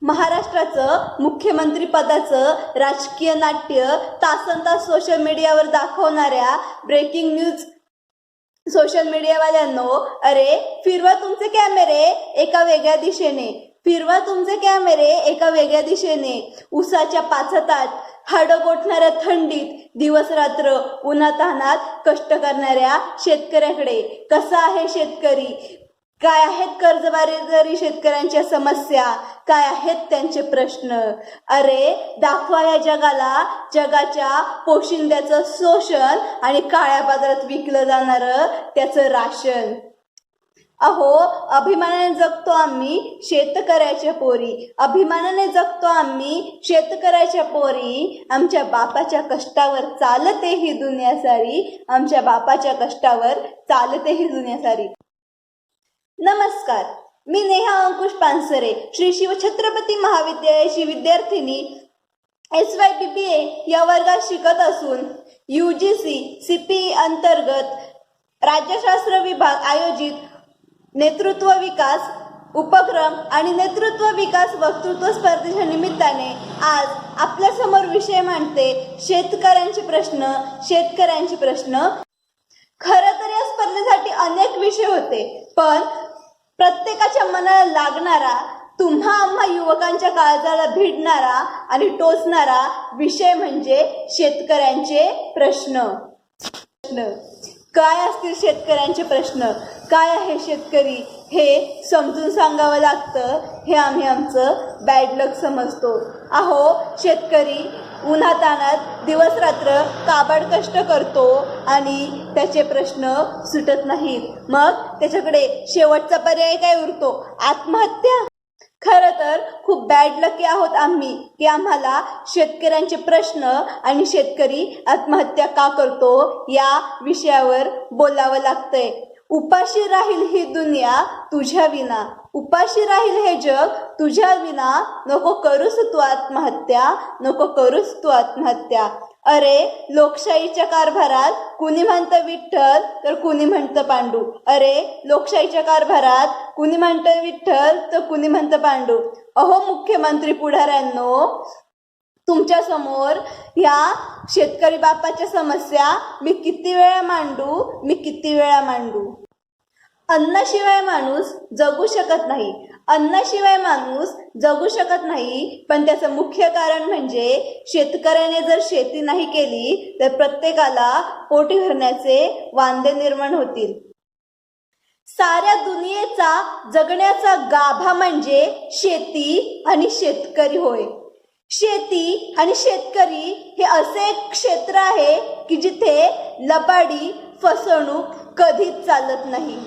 महाराष्ट्राचं मुख्यमंत्री पदाचं राजकीय नाट्य तासनतास सोशल मीडियावर दाखवणाऱ्या ब्रेकिंग न्यूज सोशल मीडियावाल्यांनो, अरे फिरवा तुमचे कॅमेरे एका वेगळ्या दिशेने, फिरवा तुमचे कॅमेरे एका वेगळ्या दिशेने. उसाच्या पाचतात हाडं गोठणाऱ्या थंडीत दिवस रात्र उन्हातान्हात कष्ट करणाऱ्या शेतकऱ्याकडे कसा आहे शेतकरी, काय आहेत कर्जबाजारी शेतकऱ्यांच्या समस्या, काय आहेत त्यांचे प्रश्न. अरे दाखवा या जगाला जगाच्या पोशिंद्याचं शोषण आणि काळ्या बाजारात विकलं जाणारं त्याचं राशन. अहो अभिमानाने जगतो आम्ही शेतकऱ्याच्या पोरी, अभिमानाने जगतो आम्ही शेतकऱ्याच्या पोरी. आमच्या बापाच्या कष्टावर चालते ही दुनिया सारी, आमच्या बापाच्या कष्टावर चालते ही दुनिया सारी. नमस्कार, मी नेहा अंकुश पानसरे, श्री शिव छत्रपती महाविद्यालयाची विद्यार्थिनी SYPPA या वर्गात शिकत असून UGC CPE अंतर्गत राज्यशास्त्र विभाग आयोजित नेतृत्व विकास उपक्रम आणि नेतृत्व विकास वक्तृत्व स्पर्धेच्या निमित्ताने आज आपल्या समोर विषय मांडते शेतकऱ्यांचे प्रश्न, शेतकऱ्यांचे प्रश्न. खरं तर या स्पर्धेसाठी अनेक विषय होते, पण प्रत्येकाच्या मनाला लागणारा, तुम्हा आम्हा युवकांच्या काळजाला भिडणारा आणि टोचणारा विषय म्हणजे शेतकऱ्यांचे प्रश्न. काय असतील शेतकऱ्यांचे प्रश्न, काय आहे शेतकरी हे समजून सांगावं लागतं. हे आम्ही आमचं बॅड लक समजतो. अहो शेतकरी उन्हातान्हात दिवस रात्र काबाड कष्ट करतो आणि त्याचे प्रश्न सुटत नाहीत. मग त्याच्याकडे शेवटचा पर्याय काय उरतो? आत्महत्या. खरं तर खूप बॅड लकी आहोत आम्ही की आम्हाला शेतकऱ्यांचे प्रश्न आणि शेतकरी आत्महत्या का करतो या विषयावर बोलावं लागतंय. उपाशी राहील ही दुनिया तुझ्या विना, उपाशी राहील हे जग तुझ्या विना, नको करूस तू आत्महत्या, नको करूस तू आत्महत्या. अरे लोकशाहीच्या कारभारात कुणी म्हणतं विठ्ठल तर कुणी म्हणतं पांडू, अरे लोकशाहीच्या कारभारात कुणी म्हणतं विठ्ठल तर कुणी म्हणतं पांडू. अहो मुख्यमंत्री पुढाऱ्यांनो, तुमच्या समोर ह्या शेतकरी बापाच्या समस्या मी किती वेळा मांडू, मी किती वेळा मांडू. अन्नाशिवाय माणूस जगू शकत नाही, अन्नाशिवाय माणूस जगू शकत नाही. पण त्याचं मुख्य कारण म्हणजे शेतकऱ्याने जर शेती नाही केली तर प्रत्येकाला पोटी भरण्याचे वांदे निर्माण होतील. साऱ्या दुनियेचा जगण्याचा गाभा म्हणजे शेती आणि शेतकरी होय. शेती आणि शेतकरी हे असे एक क्षेत्र आहे की जिथे लबाडी, फसवणूक कधीच चालत नाही.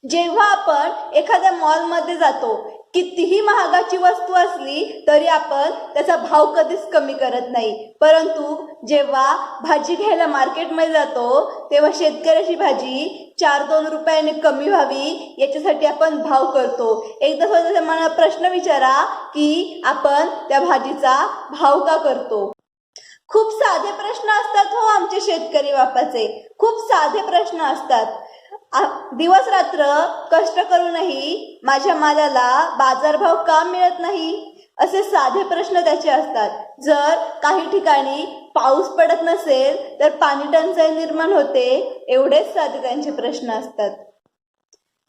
जेव्हा आपण एखाद्या मॉलमध्ये जातो, कितीही महागाची वस्तू असली तरी आपण त्याचा भाव कधीच कमी करत नाही. परंतु जेव्हा भाजी घ्यायला मार्केटमध्ये जातो तेव्हा शेतकऱ्याची भाजी 4-2 रुपयाने कमी व्हावी याच्यासाठी आपण भाव करतो. एकदा स्वतःच्या मनाला प्रश्न विचारा की आपण त्या भाजीचा भाव का करतो. खूप साधे प्रश्न असतात हो आमचे शेतकरी बापाचे, खूप साधे प्रश्न असतात. दिवस रात्र कष्ट करूनही माझ्या मालाला बाजारभाव का मिळत नाही, असे साधे प्रश्न त्याचे असतात. जर काही ठिकाणी पाऊस पडत नसेल तर पाणी टंचाई निर्माण होते, एवढेच साधे त्यांचे प्रश्न असतात.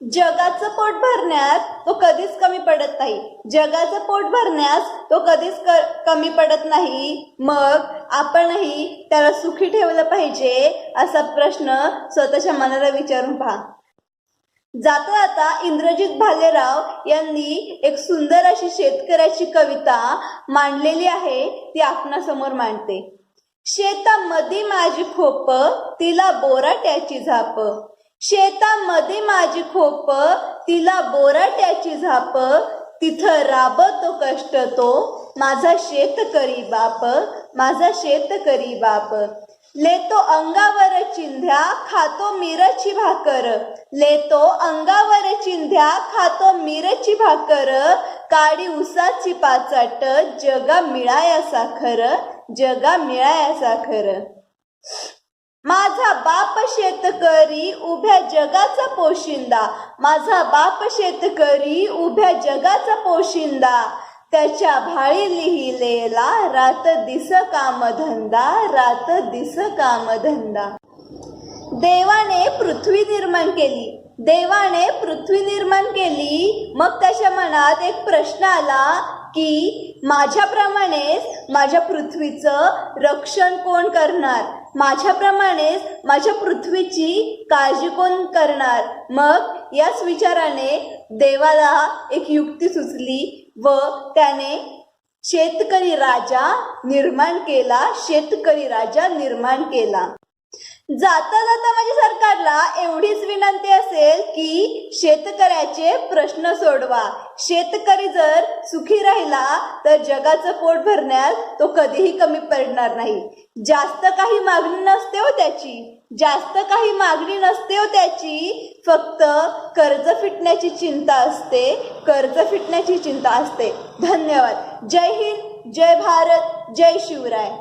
जगाचं पोट भरण्यात तो कधीच कमी पडत नाही, जगाचं पोट भरण्यास तो कधीच कमी पडत नाही. मग आपणही त्याला सुखी ठेवलं पाहिजे असा प्रश्न स्वतःच्या मनाला विचारून पहा. जाता जाता इंद्रजित भालेराव यांनी एक सुंदर अशी शेतकऱ्याची कविता मांडलेली आहे, ती आपणासमोर मांडते. शेतामध्ये माझी खोप तिला बोराट्याची झाप, शेतामध्ये माझी खोप तिला बोराट्याची झाप, तिथं राबतो कष्ट तो माझा शेतकरी बाप, माझा शेतकरी बाप. लेतो अंगावर चिंध्या खातो मिरची भाकर, लेतो अंगावर चिंध्या खातो मिरची भाकर, काडी उसाची पाचाट जगा मिळाया साखर, जगा मिळाया साखर. माझा बाप शेतकरी उभ्या जगाचा पोशिंदा, माझा बाप शेतकरी उभ्या जगाचा पोशिंदा. त्याच्या भाळी लिहिलेला रात दिस कामधंदा, रात दिस कामधंदा. देवाने पृथ्वी निर्माण केली, देवाने पृथ्वी निर्माण केली. मग त्याच्या मनात एक प्रश्न आला की माझ्याप्रमाणेच माझ्या पृथ्वीचं रक्षण कोण करणार, माझ्याप्रमाणेच माझ्या पृथ्वीची काळजी कोण करणार. मग याच विचाराने देवाला एक युक्ती सुचली व त्याने शेतकरी राजा निर्माण केला, शेतकरी राजा निर्माण केला. जाता जाता माझ्या सरकारला एवढीच विनंती असेल की शेतकऱ्याचे प्रश्न सोडवा. शेतकरी जर सुखी राहिला तर जगाचं पोट भरण्यात तो कधीही कमी पडणार नाही. जास्त काही मागणी नसते हो त्याची, जास्त काही मागणी नसते हो त्याची. फक्त कर्ज फिटण्याची चिंता असते, कर्ज फिटण्याची चिंता असते. धन्यवाद. जय हिंद, जय भारत, जय शिवराय.